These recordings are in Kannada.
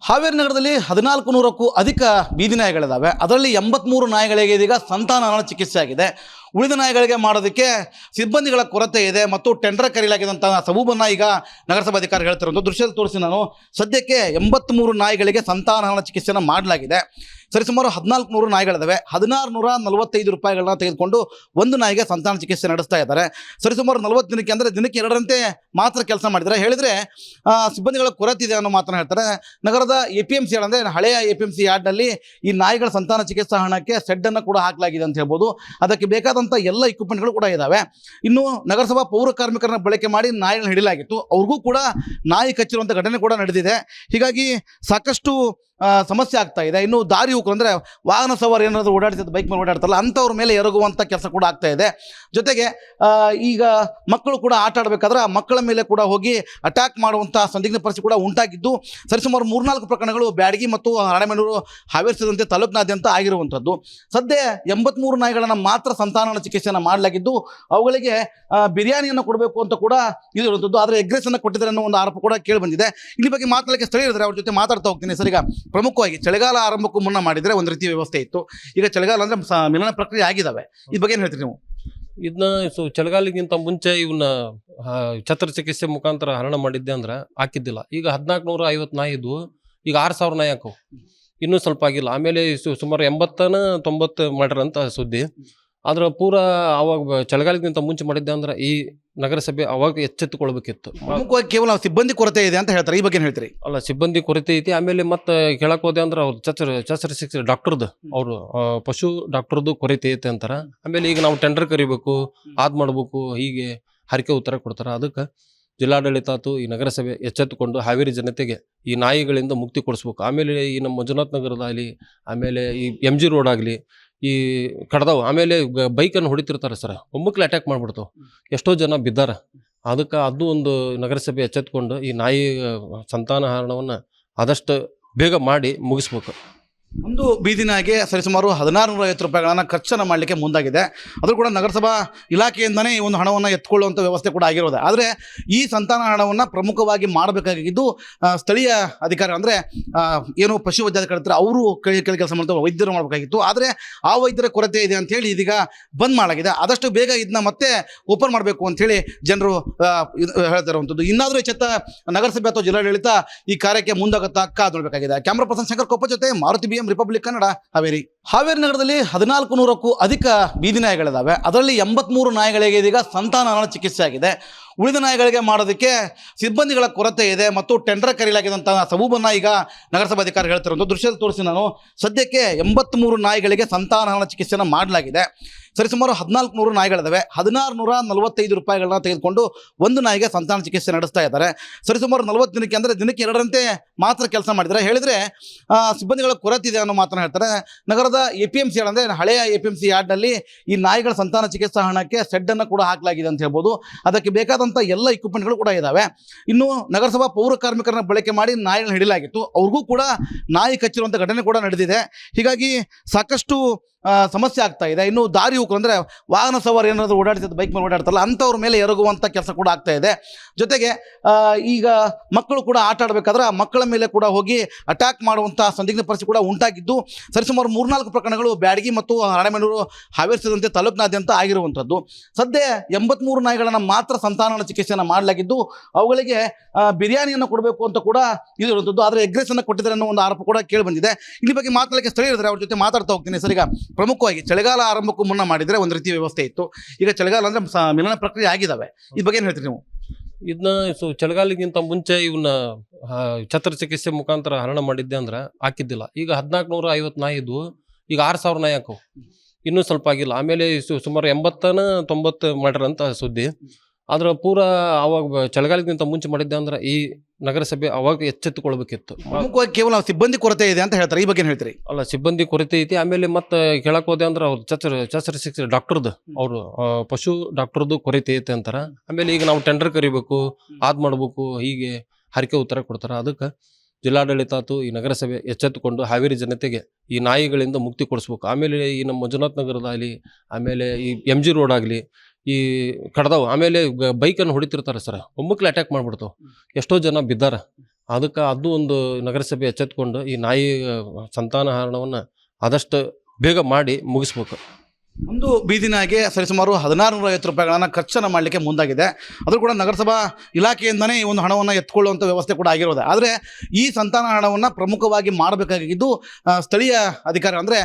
ಹಾವೇರಿ ನಗರದಲ್ಲಿ 1400ಕ್ಕೂ ಅಧಿಕ ಬೀದಿ ನಾಯಿಗಳಿದ್ದಾವೆ. ಅದರಲ್ಲಿ 83 ನಾಯಿಗಳಿಗೆ ಇದೀಗ ಸಂತಾನಹರಣ ಚಿಕಿತ್ಸೆ ಆಗಿದೆ. ಉಳಿದ ನಾಯಿಗಳಿಗೆ ಮಾಡೋದಕ್ಕೆ ಸಿಬ್ಬಂದಿಗಳ ಕೊರತೆ ಇದೆ ಮತ್ತು ಟೆಂಡರ್ ಕರೆಯಲಾಗಿದಂಥ ಸಬೂಬನ್ನು ಈಗ ನಗರಸಭಾಧಿಕಾರಿ ಹೇಳ್ತಿರೋದು ದೃಶ್ಯದಲ್ಲಿ ತೋರಿಸಿ ನಾನು. ಸದ್ಯಕ್ಕೆ 83 ನಾಯಿಗಳಿಗೆ ಸಂತಾನಹರಣ ಚಿಕಿತ್ಸೆಯನ್ನು ಮಾಡಲಾಗಿದೆ. ಸರಿಸುಮಾರು 1400 ನಾಯಿಗಳಿದ್ದಾವೆ. 1645 ರೂಪಾಯಿಗಳನ್ನ ತೆಗೆದುಕೊಂಡು ಒಂದು ನಾಯಿಗೆ ಸಂತಾನ ಚಿಕಿತ್ಸೆ ನಡೆಸ್ತಾ ಇದ್ದಾರೆ. ಸರಿಸುಮಾರು 40 ದಿನಕ್ಕೆ, ಅಂದರೆ ದಿನಕ್ಕೆ 2ರಂತೆ ಮಾತ್ರ ಕೆಲಸ ಮಾಡಿದ್ದಾರೆ. ಹೇಳಿದರೆ ಸಿಬ್ಬಂದಿಗಳ ಕೊರತೆ ಇದೆ ಅನ್ನೋ ಮಾತನ್ನು ಹೇಳ್ತಾರೆ. ನಗರದ APMC ಅಂದರೆ ಹಳೆಯ APMC ಯಾರ್ಡ್ನಲ್ಲಿ ಈ ನಾಯಿಗಳ ಸಂತಾನ ಚಿಕಿತ್ಸಾ ಹಣಕ್ಕೆ ಸೆಡ್ಡನ್ನು ಕೂಡ ಹಾಕಲಾಗಿದೆ ಅಂತ ಹೇಳ್ಬೋದು. ಅದಕ್ಕೆ ಬೇಕಾದಂಥ ಎಲ್ಲ ಇಕ್ವಿಪ್ಮೆಂಟ್ಗಳು ಕೂಡ ಇದ್ದಾವೆ. ಇನ್ನು ನಗರಸಭಾ ಪೌರ ಕಾರ್ಮಿಕರನ್ನ ಬಳಕೆ ಮಾಡಿ ನಾಯಿಗಳನ್ನ ಹಿಡಿಲಾಗಿತ್ತು. ಅವ್ರಿಗೂ ಕೂಡ ನಾಯಿ ಕಚ್ಚಿರುವಂಥ ಘಟನೆ ಕೂಡ ನಡೆದಿದೆ. ಹೀಗಾಗಿ ಸಾಕಷ್ಟು ಸಮಸ್ಯೆ ಆಗ್ತಾ ಇದೆ. ಇನ್ನು ದಾರಿ ಹೋಗರು ಅಂದರೆ ವಾಹನ ಸವಾರಿ ಏನಾದರೂ ಓಡಾಡ್ತಿದ್ದು ಬೈಕ್ ಮೇಲೆ ಓಡಾಡ್ತಾರಲ್ಲ ಅಂಥವ್ರ ಮೇಲೆ ಎರಗುವಂಥ ಕೆಲಸ ಕೂಡ ಆಗ್ತಾ ಇದೆ. ಜೊತೆಗೆ ಈಗ ಮಕ್ಕಳು ಕೂಡ ಆಟ ಆಡಬೇಕಾದ್ರೆ ಆ ಮಕ್ಕಳ ಮೇಲೆ ಕೂಡ ಹೋಗಿ ಅಟ್ಯಾಕ್ ಮಾಡುವಂಥ ಸಂದಿಗ್ಧ ಪರಿಸ್ಥಿತಿ ಕೂಡ ಉಂಟಾಗಿದ್ದು ಸರಿಸುಮಾರು 3-4 ಪ್ರಕರಣಗಳು ಬ್ಯಾಡಗಿ ಮತ್ತು ರಾಣೆಬೆನ್ನೂರು ಹಾವೇರಿ ಸೇರಿದಂತೆ ತಾಲೂಕಿನಾದ್ಯಂತ ಆಗಿರುವಂಥದ್ದು. ಸದ್ಯ 83 ನಾಯಿಗಳನ್ನು ಮಾತ್ರ ಸಂತಾನಹರಣ ಚಿಕಿತ್ಸೆಯನ್ನು ಮಾಡಲಾಗಿದ್ದು ಅವುಗಳಿಗೆ ಬಿರಿಯಾನಿಯನ್ನು ಕೊಡಬೇಕು ಅಂತ ಕೂಡ ಇದು ಇರುವಂಥದ್ದು. ಆದರೆ ಎಗ್ ರೈಸನ್ನು ಕೊಟ್ಟಿದ್ದಾರೆ ಅನ್ನೋ ಒಂದು ಆರೋಪ ಕೂಡ ಕೇಳಿ ಬಂದಿದೆ. ಇಲ್ಲಿ ಬಗ್ಗೆ ಮಾತಾಡಲಿಕ್ಕೆ ಸ್ಥಳೀಯರಿದ್ದಾರೆ, ಅವ್ರ ಜೊತೆ ಮಾತಾಡ್ತಾ ಹೋಗ್ತೀನಿ. ಸರ್, ಈಗ ಪ್ರಮುಖವಾಗಿ ಚಳಿಗಾಲ ಆರಂಭಕ್ಕೂ ಮುನ್ನ ಮಾಡಿದರೆ ಒಂದು ರೀತಿ ವ್ಯವಸ್ಥೆ ಇತ್ತು. ಈಗ ಚಳಿಗಾಲ ಅಂದರೆ ಮಿಲನ ಪ್ರಕ್ರಿಯೆ ಆಗಿದ್ದಾವೆ. ಈ ಬಗ್ಗೆ ಏನು ಹೇಳ್ತೀರಿ ನೀವು? ಇದನ್ನ ಚಳಿಗಾಲಕ್ಕಿಂತ ಮುಂಚೆ ಇವನ್ನ ಚಿಕಿತ್ಸೆ ಮುಖಾಂತರ ಹರಣ ಮಾಡಿದ್ದೆ ಅಂದ್ರೆ ಹಾಕಿದ್ದಿಲ್ಲ. ಈಗ 1450 ನಾಯಿ ಇದ್ವು, ಈಗ 6000 ನಾಯಿ ಹಾಕವು. ಇನ್ನೂ ಸ್ವಲ್ಪ ಆಗಿಲ್ಲ. ಆಮೇಲೆ ಸುಮಾರು 80-90 ಮಾಡ್ರಂತ ಸುದ್ದಿ. ಆದ್ರೆ ಪೂರಾ ಅವಾಗ ಚಳಿಗಾಲಕ್ಕಿಂತ ಮುಂಚೆ ಮಾಡಿದ್ದೆ ಅಂದ್ರೆ ಈ ನಗರಸಭೆ ಅವಾಗ ಎಚ್ಚೆತ್ತುಕೊಳ್ಬೇಕಿತ್ತು. ಪ್ರಮುಖವಾಗಿ ಕೇವಲ ಸಿಬ್ಬಂದಿ ಕೊರತೆ ಇದೆ ಅಂತ ಹೇಳ್ತಾರೆ. ಈ ಬಗ್ಗೆ ಏನು ಹೇಳ್ತೀರಿ? ಅಲ್ಲ, ಸಿಬ್ಬಂದಿ ಕೊರತೆ ಐತಿ. ಆಮೇಲೆ ಮತ್ತೆ ಕೇಳಕ್ ಹೋದೆ ಅಂದ್ರೆ ಅವ್ರು ಶಸ್ತ್ರಚಿಕಿತ್ಸೆ ಡಾಕ್ಟರ್ದು, ಅವರು ಪಶು ಡಾಕ್ಟರ್ದು ಕೊರತೆ ಐತೆ ಅಂತಾರ. ಆಮೇಲೆ ಈಗ ನಾವು ಟೆಂಡರ್ ಕರಿಬೇಕು, ಮಾಡ್ಬೇಕು, ಹೀಗೆ ಹರಕೆ ಉತ್ತರ ಕೊಡ್ತಾರ. ಅದಕ್ಕೆ ಜಿಲ್ಲಾಡಳಿತ ಆತು ಈ ನಗರಸಭೆ ಎಚ್ಚೆತ್ತುಕೊಂಡು ಹಾವೇರಿ ಜನತೆಗೆ ಈ ನಾಯಿಗಳಿಂದ ಮುಕ್ತಿ ಕೊಡಿಸ್ಬೇಕು. ಆಮೇಲೆ ಈ ನಮ್ಮ ಮಂಜುನಾಥ್ ನಗರದಾಗಲಿ, ಆಮೇಲೆ ಈ MG ರೋಡ್ ಆಗಲಿ, ಈ ಕಡ್ದಾವ್, ಆಮೇಲೆ ಬೈಕನ್ನು ಹೊಡಿತಿರ್ತಾರೆ ಸರ್, ಒಮ್ಮಕ್ಲೆ ಅಟ್ಯಾಕ್ ಮಾಡ್ಬಿಡ್ತಾವೆ. ಎಷ್ಟೋ ಜನ ಬಿದ್ದಾರ. ಅದಕ್ಕೆ ಅದು ಒಂದು ನಗರಸಭೆ ಎಚ್ಚೆತ್ಕೊಂಡು ಈ ನಾಯಿ ಸಂತಾನಹರಣವನ್ನು ಆದಷ್ಟು ಬೇಗ ಮಾಡಿ ಮುಗಿಸ್ಬೇಕು. ಒಂದು ಬೀದಿನಾಗೆ ಸರಿಸುಮಾರು 1650 ರೂಪಾಯಿಗಳನ್ನು ಖರ್ಚನ್ನು ಮಾಡಲಿಕ್ಕೆ ಮುಂದಾಗಿದೆ. ಅದು ಕೂಡ ನಗರಸಭಾ ಇಲಾಖೆಯಿಂದನೇ ಈ ಒಂದು ಹಣವನ್ನು ಎತ್ಕೊಳ್ಳುವಂಥ ವ್ಯವಸ್ಥೆ ಕೂಡ ಆಗಿರೋದು. ಆದರೆ ಈ ಸಂತಾನ ಹಣವನ್ನು ಪ್ರಮುಖವಾಗಿ ಮಾಡಬೇಕಾಗಿದ್ದು ಸ್ಥಳೀಯ ಅಧಿಕಾರಿ, ಅಂದರೆ ಏನು ಪಶು ವೈದ್ಯಾಧಿಕಾರಿ ಇರ್ತಾರೆ ಅವರು ಕೆಲಸ ಮಾಡ್ತಾರೆ, ವೈದ್ಯರು ಮಾಡಬೇಕಾಗಿತ್ತು. ಆದರೆ ಆ ವೈದ್ಯರ ಕೊರತೆ ಇದೆ ಅಂಥೇಳಿ ಇದೀಗ ಬಂದ್ ಮಾಡಲಾಗಿದೆ. ಆದಷ್ಟು ಬೇಗ ಇದನ್ನ ಮತ್ತೆ ಓಪನ್ ಮಾಡಬೇಕು ಅಂಥೇಳಿ ಜನರು ಹೇಳ್ತಾ ಇರುವಂಥದ್ದು. ಇನ್ನಾದರೂ ಎಚ್ಚೆತ್ತ ನಗರಸಭೆ ಅಥವಾ ಜಿಲ್ಲಾಡಳಿತ ಈ ಕಾರ್ಯಕ್ಕೆ ಮುಂದಾಗುತ್ತಾ ಕಾದು ನೋಡಬೇಕಾಗಿದೆ. ಕ್ಯಾಮ್ರಾ ಪರ್ಸನ್ ಶಂಕರ್ ಕೊಪ್ಪ ಜೊತೆ ಮಾರುತಿ BM, ರಿಪಬ್ಲಿಕ್ ಕನ್ನಡ, ಹಾವೇರಿ. ಹಾವೇರಿ ನಗರದಲ್ಲಿ 1400ಕ್ಕೂ ಅಧಿಕ ಬೀದಿ ನಾಯಿಗಳಿದ್ದಾವೆ. ಅದರಲ್ಲಿ 83 ನಾಯಿಗಳಿಗೆ ಇದೀಗ ಸಂತಾನಹರಣ ಚಿಕಿತ್ಸೆ ಆಗಿದೆ. ಉಳಿದ ನಾಯಿಗಳಿಗೆ ಮಾಡೋದಕ್ಕೆ ಸಿಬ್ಬಂದಿಗಳ ಕೊರತೆ ಇದೆ ಮತ್ತು ಟೆಂಡರ್ ಕರೆಯಲಾಗಿದಂಥ ಸಬೂಬನ್ನು ಈಗ ನಗರಸಭಾಧಿಕಾರಿ ಹೇಳ್ತಿರೋದು ದೃಶ್ಯದಲ್ಲಿ ತೋರಿಸಿ ನಾನು. ಸದ್ಯಕ್ಕೆ 83 ನಾಯಿಗಳಿಗೆ ಸಂತಾನಹರಣ ಚಿಕಿತ್ಸೆಯನ್ನು ಮಾಡಲಾಗಿದೆ. ಸರಿಸುಮಾರು 1400 ನಾಯಿಗಳಿದ್ದಾವೆ. 1645 ರೂಪಾಯಿಗಳನ್ನ ತೆಗೆದುಕೊಂಡು ಒಂದು ನಾಯಿಗೆ ಸಂತಾನ ಚಿಕಿತ್ಸೆ ನಡೆಸ್ತಾ ಇದ್ದಾರೆ. ಸರಿಸುಮಾರು 40 ದಿನಕ್ಕೆ, ಅಂದರೆ ದಿನಕ್ಕೆ 2ರಂತೆ ಮಾತ್ರ ಕೆಲಸ ಮಾಡಿದ್ದಾರೆ. ಹೇಳಿದರೆ ಸಿಬ್ಬಂದಿಗಳ ಕೊರತೆ ಇದೆ ಅನ್ನೋ ಮಾತನ್ನು ಹೇಳ್ತಾರೆ. ನಗರದ APMC ಅಂದರೆ ಹಳೆಯ APMC ಯಾರ್ಡ್ನಲ್ಲಿ ಈ ನಾಯಿಗಳ ಸಂತಾನ ಚಿಕಿತ್ಸಾ ಹಣಕ್ಕೆ ಸೆಡ್ಡನ್ನು ಕೂಡ ಹಾಕಲಾಗಿದೆ ಅಂತ ಹೇಳ್ಬೋದು. ಅದಕ್ಕೆ ಬೇಕಾದಂಥ ಎಲ್ಲ ಇಕ್ವಿಪ್ಮೆಂಟ್ಗಳು ಕೂಡ ಇದ್ದಾವೆ. ಇನ್ನು ನಗರಸಭಾ ಪೌರ ಕಾರ್ಮಿಕರನ್ನ ಬಳಕೆ ಮಾಡಿ ನಾಯಿಗಳನ್ನ ಹಿಡಿಲಾಗಿತ್ತು. ಅವ್ರಿಗೂ ಕೂಡ ನಾಯಿ ಕಚ್ಚಿರುವಂಥ ಘಟನೆ ಕೂಡ ನಡೆದಿದೆ. ಹೀಗಾಗಿ ಸಾಕಷ್ಟು ಸಮಸ್ಯೆ ಆಗ್ತಾ ಇದೆ. ಇನ್ನು ದಾರಿ ಹೋಗರು ಅಂದರೆ ವಾಹನ ಸವಾರಿ ಏನಾದರೂ ಓಡಾಡ್ತಿದ್ದು ಬೈಕ್ ಮೇಲೆ ಓಡಾಡ್ತಾರಲ್ಲ ಅಂಥವ್ರ ಮೇಲೆ ಎರಗುವಂಥ ಕೆಲಸ ಕೂಡ ಆಗ್ತಾ ಇದೆ. ಜೊತೆಗೆ ಈಗ ಮಕ್ಕಳು ಕೂಡ ಆಟ ಆಡಬೇಕಾದ್ರೆ ಆ ಮಕ್ಕಳ ಮೇಲೆ ಕೂಡ ಹೋಗಿ ಅಟ್ಯಾಕ್ ಮಾಡುವಂಥ ಸಂದಿಗ್ಧ ಪರಿಸ್ಥಿತಿ ಕೂಡ ಉಂಟಾಗಿದ್ದು ಸರಿಸುಮಾರು 3-4 ಪ್ರಕರಣಗಳು ಬ್ಯಾಡಗಿ ಮತ್ತು ರಾಣೆಬೆನ್ನೂರು ಹಾವೇರಿ ಸೇರಿದಂತೆ ತಾಲೂಕಿನಾದ್ಯಂತ ಆಗಿರುವಂಥದ್ದು. ಸದ್ಯ 83 ನಾಯಿಗಳನ್ನು ಮಾತ್ರ ಸಂತಾನಹರಣ ಚಿಕಿತ್ಸೆಯನ್ನು ಮಾಡಲಾಗಿದ್ದು ಅವುಗಳಿಗೆ ಬಿರಿಯಾನಿಯನ್ನು ಕೊಡಬೇಕು ಅಂತ ಕೂಡ ಇದು ಇರುವಂಥದ್ದು. ಆದರೆ ಎಗ್ ರೈಸನ್ನು ಕೊಟ್ಟಿದ್ದಾರೆ ಅನ್ನೋ ಒಂದು ಆರೋಪ ಕೂಡ ಕೇಳಿ ಬಂದಿದೆ. ಇಲ್ಲಿ ಬಗ್ಗೆ ಮಾತಾಡಲಿಕ್ಕೆ ಸ್ಥಳೀಯರಿದ್ದಾರೆ, ಅವ್ರ ಜೊತೆ ಮಾತಾಡ್ತಾ ಹೋಗ್ತೀನಿ. ಸರ್, ಈಗ ಪ್ರಮುಖವಾಗಿ ಚಳಿಗಾಲ ಆರಂಭಕ್ಕೂ ಮುನ್ನ ಮಾಡಿದರೆ ಒಂದು ರೀತಿ ವ್ಯವಸ್ಥೆ ಇತ್ತು. ಈಗ ಚಳಿಗಾಲ ಅಂದರೆ ಮಿಲನ ಪ್ರಕ್ರಿಯೆ ಆಗಿದ್ದಾವೆ. ಈ ಬಗ್ಗೆ ಏನು ಹೇಳ್ತೀರಿ ನೀವು? ಇದನ್ನ ಚಳಿಗಾಲಕ್ಕಿಂತ ಮುಂಚೆ ಇವನ್ನ ಚಿಕಿತ್ಸೆ ಮುಖಾಂತರ ಹರಣ ಮಾಡಿದ್ದೆ ಅಂದ್ರೆ ಹಾಕಿದ್ದಿಲ್ಲ. ಈಗ 1450 ನಾಯಿ ಇದ್ವು, ಈಗ 6000 ನಾಯಿ ಹಾಕವು. ಇನ್ನೂ ಸ್ವಲ್ಪ ಆಗಿಲ್ಲ. ಆಮೇಲೆ ಸುಮಾರು 80-90 ಮಾಡ್ರಂತ ಸುದ್ದಿ. ಆದ್ರೆ ಪೂರಾ ಅವಾಗ ಚಳಿಗಾಲಕ್ಕಿಂತ ಮುಂಚೆ ಮಾಡಿದ್ದೆ ಅಂದ್ರೆ ಈ ನಗರಸಭೆ ಅವಾಗ ಎಚ್ಚೆತ್ತುಕೊಳ್ಬೇಕಿತ್ತು. ಪ್ರಮುಖವಾಗಿ ಕೇವಲ ಸಿಬ್ಬಂದಿ ಕೊರತೆ ಇದೆ ಅಂತ ಹೇಳ್ತಾರೆ. ಈ ಬಗ್ಗೆ ಏನು ಹೇಳ್ತೀರಿ? ಅಲ್ಲ, ಸಿಬ್ಬಂದಿ ಕೊರತೆ ಐತಿ. ಆಮೇಲೆ ಮತ್ತೆ ಕೇಳಕ್ ಹೋದೆ ಅಂದ್ರೆ ಅವ್ರು ಶಸ್ತ್ರಚಿಕಿತ್ಸೆ ಡಾಕ್ಟರ್ದು, ಅವರು ಪಶು ಡಾಕ್ಟರ್ದು ಕೊರತೆ ಐತೆ ಅಂತಾರ. ಆಮೇಲೆ ಈಗ ನಾವು ಟೆಂಡರ್ ಕರಿಬೇಕು, ಮಾಡ್ಬೇಕು, ಹೀಗೆ ಹರಕೆ ಉತ್ತರ ಕೊಡ್ತಾರ. ಅದಕ್ಕೆ ಜಿಲ್ಲಾಡಳಿತ ಆತು ಈ ನಗರಸಭೆ ಎಚ್ಚೆತ್ತುಕೊಂಡು ಹಾವೇರಿ ಜನತೆಗೆ ಈ ನಾಯಿಗಳಿಂದ ಮುಕ್ತಿ ಕೊಡಿಸ್ಬೇಕು. ಆಮೇಲೆ ಈ ನಮ್ಮ ಮಂಜುನಾಥ್ ನಗರದಾಗಲಿ, ಆಮೇಲೆ ಈ MG ರೋಡ್ ಆಗಲಿ, ಈ ಕಡ್ದಾವ್, ಆಮೇಲೆ ಬೈಕನ್ನು ಹೊಡಿತಿರ್ತಾರೆ ಸರ್, ಒಮ್ಮಕ್ಲೆ ಅಟ್ಯಾಕ್ ಮಾಡ್ಬಿಡ್ತಾವೆ. ಎಷ್ಟೋ ಜನ ಬಿದ್ದಾರ. ಅದಕ್ಕೆ ಅದು ಒಂದು ನಗರಸಭೆ ಎಚ್ಚೆತ್ಕೊಂಡು ಈ ನಾಯಿ ಸಂತಾನಹರಣವನ್ನು ಆದಷ್ಟು ಬೇಗ ಮಾಡಿ ಮುಗಿಸ್ಬೇಕು. ಒಂದು ಬೀದಿ ನಾಯಿಗೆ ಸರಿಸುಮಾರು 1650 ರೂಪಾಯಿಗಳನ್ನು ಖರ್ಚನ್ನು ಮಾಡಲಿಕ್ಕೆ ಮುಂದಾಗಿದೆ. ಅದು ಕೂಡ ನಗರಸಭಾ ಇಲಾಖೆಯಿಂದನೇ ಈ ಒಂದು ಹಣವನ್ನು ಎತ್ಕೊಳ್ಳುವಂಥ ವ್ಯವಸ್ಥೆ ಕೂಡ ಆಗಿರೋದೆ. ಆದರೆ ಈ ಸಂತಾನ ಹಣವನ್ನು ಪ್ರಮುಖವಾಗಿ ಮಾಡಬೇಕಾಗಿದ್ದು ಸ್ಥಳೀಯ ಅಧಿಕಾರಿ ಅಂದರೆ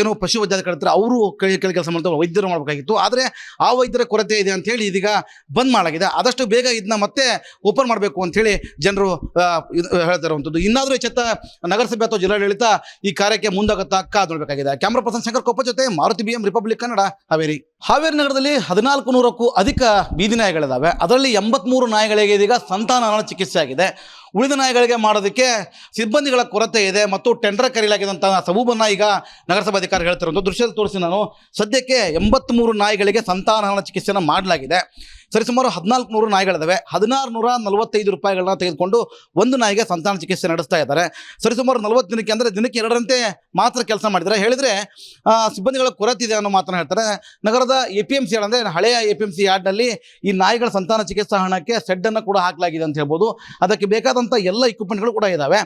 ಏನು ಪಶು ವೈದ್ಯಾಧಿಕಾರಿ ಅವರು ಕೆಲಸ ಮಾಡ್ತಾರೆ, ವೈದ್ಯರು ಮಾಡಬೇಕಾಗಿತ್ತು. ಆದರೆ ಆ ವೈದ್ಯರ ಕೊರತೆ ಇದೆ ಅಂಥೇಳಿ ಇದೀಗ ಬಂದ್ ಮಾಡಲಾಗಿದೆ. ಆದಷ್ಟು ಬೇಗ ಇದನ್ನ ಮತ್ತೆ ಓಪನ್ ಮಾಡಬೇಕು ಅಂಥೇಳಿ ಜನರು ಹೇಳ್ತಾ ಇರುವಂಥದ್ದು. ಇನ್ನಾದರೂ ಎಚ್ಚೆತ್ತ ನಗರಸಭೆ ಅಥವಾ ಜಿಲ್ಲಾಡಳಿತ ಈ ಕಾರ್ಯಕ್ಕೆ ಮುಂದಾಗುತ್ತಾ ಕಾದು ನೋಡಬೇಕಾಗಿದೆ. ಕ್ಯಾಮ್ರಾ ಪರ್ಸನ್ ಶಂಕರ್ ಕೊಪ್ಪ ಜೊತೆ ಮಾರುತಿ BM ರಿಪಬ್ಲಿಕ್ ಕನ್ನಡ, ಹಾವೇರಿ. ಹಾವೇರಿ ನಗರದಲ್ಲಿ 1400ಕ್ಕೂ ಅಧಿಕ ಬೀದಿ ನಾಯಿಗಳಿದ್ದಾವೆ. ಅದರಲ್ಲಿ 83 ನಾಯಿಗಳಿಗೆ ಇದೀಗ ಸಂತಾನಹರಣ ಚಿಕಿತ್ಸೆ ಆಗಿದೆ. ಉಳಿದ ನಾಯಿಗಳಿಗೆ ಮಾಡೋದಕ್ಕೆ ಸಿಬ್ಬಂದಿಗಳ ಕೊರತೆ ಇದೆ ಮತ್ತು ಟೆಂಡರ್ ಕರೆಯಲಾಗಿದ್ದಂತಹ ಸಬೂಬನ್ನು ಈಗ ನಗರಸಭಾಧಿಕಾರಿ ಹೇಳ್ತಿರೋದು ದೃಶ್ಯದಲ್ಲಿ ತೋರಿಸಿ ನಾನು. ಸದ್ಯಕ್ಕೆ 83 ನಾಯಿಗಳಿಗೆ ಸಂತಾನಹರಣ ಚಿಕಿತ್ಸೆಯನ್ನು ಮಾಡಲಾಗಿದೆ. ಸರಿಸುಮಾರು 1400 ನಾಯಿಗಳಿದ್ದಾವೆ. 1645 ರೂಪಾಯಿಗಳನ್ನ ತೆಗೆದುಕೊಂಡು ಒಂದು ನಾಯಿಗೆ ಸಂತಾನ ಚಿಕಿತ್ಸೆ ನಡೆಸ್ತಾ ಇದ್ದಾರೆ. ಸರಿಸುಮಾರು 40 ದಿನಕ್ಕೆ, ಅಂದರೆ ದಿನಕ್ಕೆ 2ರಂತೆ ಮಾತ್ರ ಕೆಲಸ ಮಾಡಿದ್ದಾರೆ. ಹೇಳಿದರೆ ಸಿಬ್ಬಂದಿಗಳ ಕೊರತೆ ಇದೆ ಅನ್ನೋ ಮಾತನ್ನು ಹೇಳ್ತಾರೆ. ನಗರದ APMC ಯಾರ್ಡ್ ಅಂದರೆ ಹಳೆಯ APMC ಯಾರ್ಡ್ನಲ್ಲಿ ಈ ನಾಯಿಗಳ ಸಂತಾನ ಚಿಕಿತ್ಸಾ ಹಣಕ್ಕೆ ಸೆಡ್ಡನ್ನು ಕೂಡ ಹಾಕಲಾಗಿದೆ ಅಂತ ಹೇಳ್ಬೋದು. ಅದಕ್ಕೆ ಬೇಕಾದಂಥ ಎಲ್ಲ ಇಕ್ವಿಪ್ಮೆಂಟ್ಗಳು ಕೂಡ ಇದ್ದಾವೆ.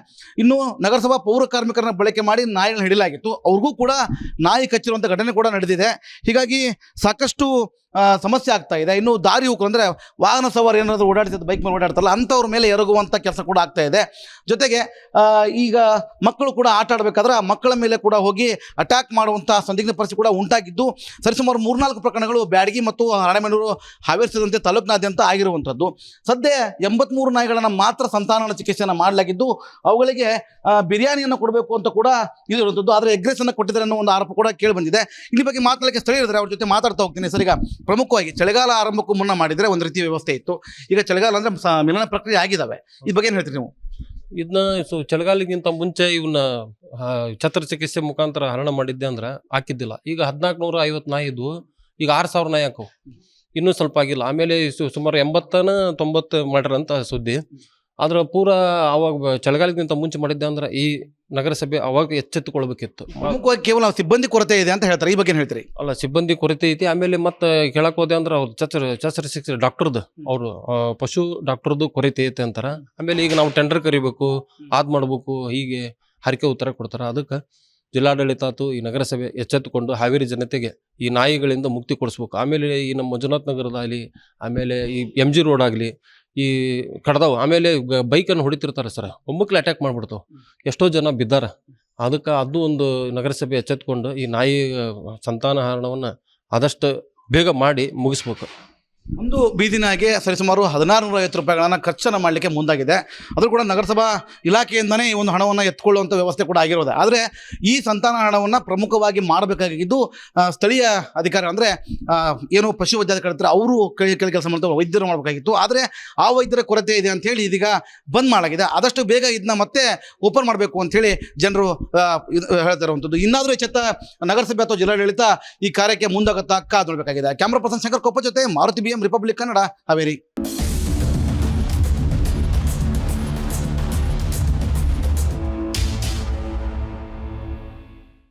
ಇನ್ನು ನಗರಸಭಾ ಪೌರ ಕಾರ್ಮಿಕರನ್ನ ಬಳಕೆ ಮಾಡಿ ನಾಯಿಗಳನ್ನ ಹಿಡಿಲಾಗಿತ್ತು. ಅವ್ರಿಗೂ ಕೂಡ ನಾಯಿ ಕಚ್ಚಿರುವಂಥ ಘಟನೆ ಕೂಡ ನಡೆದಿದೆ. ಹೀಗಾಗಿ ಸಾಕಷ್ಟು ಸಮಸ್ಯೆ ಆಗ್ತಾ ಇದೆ. ಇನ್ನು ದಾರಿ ಹೋಗು ಅಂದರೆ ವಾಹನ ಸವಾರಿ ಏನಾದರೂ ಓಡಾಡ್ತಿದ್ದು ಬೈಕ್ ಮೇಲೆ ಓಡಾಡ್ತಾರಲ್ಲ ಅಂಥವ್ರ ಮೇಲೆ ಎರಗುವಂಥ ಕೆಲಸ ಕೂಡ ಆಗ್ತಾ ಇದೆ. ಜೊತೆಗೆ ಈಗ ಮಕ್ಕಳು ಕೂಡ ಆಟ ಆಡಬೇಕಾದ್ರೆ ಆ ಮಕ್ಕಳ ಮೇಲೆ ಕೂಡ ಹೋಗಿ ಅಟ್ಯಾಕ್ ಮಾಡುವಂಥ ಸಂದಿಗ್ಧ ಪರಿಸ್ಥಿತಿ ಕೂಡ ಉಂಟಾಗಿದ್ದು ಸರಿಸುಮಾರು 3-4 ಪ್ರಕರಣಗಳು ಬ್ಯಾಡಗಿ ಮತ್ತು ರಾಣೆಬೆನ್ನೂರು, ಹಾವೇರಿ ಸೇರಿದಂತೆ ತಾಲೂಕಿನಾದ್ಯಂತ ಆಗಿರುವಂಥದ್ದು. ಸದ್ಯ 83 ನಾಯಿಗಳನ್ನು ಮಾತ್ರ ಸಂತಾನಹರಣ ಚಿಕಿತ್ಸೆಯನ್ನು ಮಾಡಲಾಗಿದ್ದು ಅವುಗಳಿಗೆ ಬಿರಿಯಾನಿಯನ್ನು ಕೊಡಬೇಕು ಅಂತ ಕೂಡ ಇದು ಇರುವಂಥದ್ದು. ಆದರೆ ಎಗ್ರೆಸನ್ನು ಕೊಟ್ಟಿದ್ದಾರೆ ಅನ್ನೋ ಒಂದು ಆರೋಪ ಕೂಡ ಕೇಳಿ ಬಂದಿದೆ. ಇಲ್ಲಿ ಬಗ್ಗೆ ಮಾತಾಡಲಿಕ್ಕೆ ಸ್ಥಳೀಯರಿದ್ದಾರೆ, ಅವ್ರ ಜೊತೆ ಮಾತಾಡ್ತಾ ಹೋಗ್ತೀನಿ. ಸರ್, ಈಗ ಪ್ರಮುಖವಾಗಿ ಚಳಿಗಾಲ ಆರಂಭಕ್ಕೂ ಮುನ್ನ ಮಾಡಿದರೆ ಒಂದು ರೀತಿ ವ್ಯವಸ್ಥೆ ಇತ್ತು. ಈಗ ಚಳಿಗಾಲ ಅಂದರೆ ಮಿಲನ ಪ್ರಕ್ರಿಯೆ ಆಗಿದ್ದಾವೆ. ಈ ಬಗ್ಗೆ ಏನು ಹೇಳ್ತೀರಿ ನೀವು? ಇದನ್ನ ಚಳಿಗಾಲಕ್ಕಿಂತ ಮುಂಚೆ ಇವನ್ನ ಚಿಕಿತ್ಸೆ ಮುಖಾಂತರ ಹರಣ ಮಾಡಿದ್ದೆ ಅಂದ್ರೆ ಹಾಕಿದ್ದಿಲ್ಲ. ಈಗ 1450 ನಾಯಿ ಇದ್ವು, ಈಗ 6000 ನಾಯಿ ಹಾಕವು, ಇನ್ನೂ ಸ್ವಲ್ಪ ಆಗಿಲ್ಲ. ಆಮೇಲೆ ಸುಮಾರು 80-90 ಮಾಡ್ರಂತ ಸುದ್ದಿ. ಆದ್ರೆ ಪೂರಾ ಅವಾಗ ಚಳಿಗಾಲಕ್ಕಿಂತ ಮುಂಚೆ ಮಾಡಿದ್ದೆ ಅಂದ್ರೆ ಈ ನಗರಸಭೆ ಅವಾಗ ಎಚ್ಚೆತ್ತುಕೊಳ್ಬೇಕಿತ್ತು. ಪ್ರಮುಖವಾಗಿ ಕೇವಲ ಸಿಬ್ಬಂದಿ ಕೊರತೆ ಇದೆ ಅಂತ ಹೇಳ್ತಾರೆ. ಈ ಬಗ್ಗೆ ಏನು ಹೇಳ್ತೀರಿ? ಅಲ್ಲ, ಸಿಬ್ಬಂದಿ ಕೊರತೆ ಐತಿ. ಆಮೇಲೆ ಮತ್ತೆ ಕೇಳಕ್ ಹೋದೆ ಅಂದ್ರೆ ಅವ್ರು ಶಸ್ತ್ರಚಿಕಿತ್ಸೆ ಡಾಕ್ಟರ್ದು, ಅವರು ಪಶು ಡಾಕ್ಟರ್ದು ಕೊರತೆ ಐತೆ ಅಂತಾರ. ಆಮೇಲೆ ಈಗ ನಾವು ಟೆಂಡರ್ ಕರಿಬೇಕು, ಆದ್ ಮಾಡ್ಬೇಕು, ಹೀಗೆ ಹರಕೆ ಉತ್ತರ ಕೊಡ್ತಾರ. ಅದಕ್ಕೆ ಜಿಲ್ಲಾಡಳಿತ ಆತು ಈ ನಗರಸಭೆ ಎಚ್ಚೆತ್ತುಕೊಂಡು ಹಾವೇರಿ ಜನತೆಗೆ ಈ ನಾಯಿಗಳಿಂದ ಮುಕ್ತಿ ಕೊಡಿಸ್ಬೇಕು. ಆಮೇಲೆ ಈ ನಮ್ಮ ಮಂಜುನಾಥ್ ನಗರದಾಗಲಿ, ಆಮೇಲೆ ಈ MG ರೋಡ್ ಆಗಲಿ ಈ ಕಡ್ದಾವು. ಆಮೇಲೆ ಬೈಕನ್ನು ಹೊಡಿತಿರ್ತಾರೆ ಸರ್, ಒಮ್ಮಕ್ಲೆ ಅಟ್ಯಾಕ್ ಮಾಡ್ಬಿಡ್ತಾವೆ, ಎಷ್ಟೋ ಜನ ಬಿದ್ದಾರ. ಅದಕ್ಕೆ ಅದು ಒಂದು ನಗರಸಭೆ ಎಚ್ಚೆತ್ಕೊಂಡು ಈ ನಾಯಿ ಸಂತಾನಹರಣವನ್ನು ಆದಷ್ಟು ಬೇಗ ಮಾಡಿ ಮುಗಿಸ್ಬೇಕು. ಒಂದು ಬೀದಿ ನಾಯಿಗೆ ಸರಿಸುಮಾರು 1650 ರೂಪಾಯಿಗಳನ್ನು ಖರ್ಚನ್ನು ಮಾಡಲಿಕ್ಕೆ ಮುಂದಾಗಿದೆ. ಅದು ಕೂಡ ನಗರಸಭಾ ಇಲಾಖೆಯಿಂದನೇ ಈ ಒಂದು ಹಣವನ್ನು ಎತ್ಕೊಳ್ಳುವಂಥ ವ್ಯವಸ್ಥೆ ಕೂಡ ಆಗಿರೋದೆ. ಆದರೆ ಈ ಸಂತಾನ ಹಣವನ್ನು ಪ್ರಮುಖವಾಗಿ ಮಾಡಬೇಕಾಗಿದ್ದು ಸ್ಥಳೀಯ ಅಧಿಕಾರಿ ಅಂದರೆ ಏನು ಪಶು ವೈದ್ಯಾಧಿಕಾರಿ ಅವರು ಕೆಲಸ ಮಾಡ್ತಾರೆ, ವೈದ್ಯರು ಮಾಡಬೇಕಾಗಿತ್ತು. ಆದರೆ ಆ ವೈದ್ಯರ ಕೊರತೆ ಇದೆ ಅಂಥೇಳಿ ಇದೀಗ ಬಂದ್ ಮಾಡಲಾಗಿದೆ. ಆದಷ್ಟು ಬೇಗ ಇದನ್ನ ಮತ್ತೆ ಓಪನ್ ಮಾಡಬೇಕು ಅಂಥೇಳಿ ಜನರು ಹೇಳ್ತಾ ಇರುವಂಥದ್ದು. ಇನ್ನಾದರೂ ಎಚ್ಚೆತ್ತ ನಗರಸಭೆ ಅಥವಾ ಜಿಲ್ಲಾಡಳಿತ ಈ ಕಾರ್ಯಕ್ಕೆ ಮುಂದಾಗುತ್ತಾ ಕಾದು ನೋಡಬೇಕಾಗಿದೆ. ಕ್ಯಾಮ್ರಾ ಪರ್ಸನ್ ಶಂಕರ್ ಕೊಪ್ಪ ಜೊತೆ ಮಾರುತಿ BM ರಿಪಬ್ಲಿಕ್ ಕನ್ನಡ, ಹಾವೇರಿ.